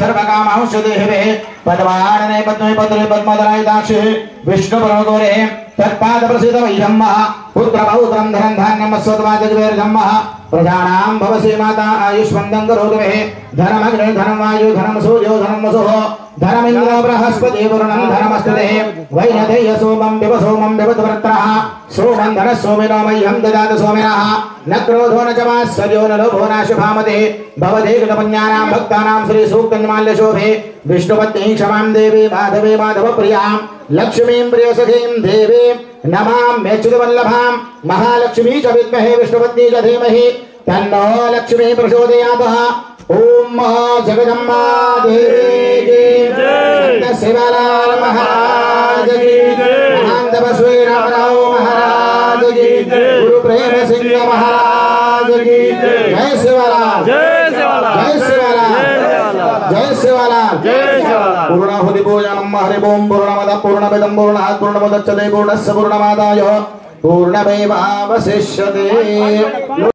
सर्वकामांशदेहे पद्मानने पद्मे पद्मे पद्मधराय दाक्षे विष्णुपरमगौरे तत्पादप्रसिद्धमह्यम्मः पुत्रपौत्रं धनं धान्यं स्वद्वाजगवेर्धम्मः प्रजानां भवसे माता आयुष्मन्दं करोतु मे धनमग्ने धनं वायु धनं सूर्यो धनं वसुः धनमिन्द्रो बृहस्पति वरुणं धनमस्तुते वैनतेय सोमं विवद्वृत्रः सोमं धनः सोमिनो मह्यं ददातु सोमिनः न क्रोधो न च वात्सल्यो न लोभो नाशुभामते भवते कृतपुण्यानां भक्तानां श्रीसूक्तमाल्यशोभे विष्णुपत्नी क्षमां देवी माधवे माधवप्रियां लक्ष्मीं प्रियसखीं देवीं नमाम्यच्युतवल्लभां महालक्ष्मी च विद्महे विष्णुपत्नी च धीमहि तन्नो लक्ष्मी प्रचोदयात् ओम जगदम्बा देवी की शिवलाल महाराज की महंत बसवे रामराव महाराज की गुरु प्रेम सिंह महाराज की जय शिवलाल जय शिवलाल जय शिवलाल जय शिवलाल जय शिवलाल पूर्णाहुति पूजनम हरि ओम पूर्णमद पूर्णमिदं पूर्णात् पूर्णमुदच्यते पूर्णस्य पूर्णमादाय पूर्णमेवावशिष्यते।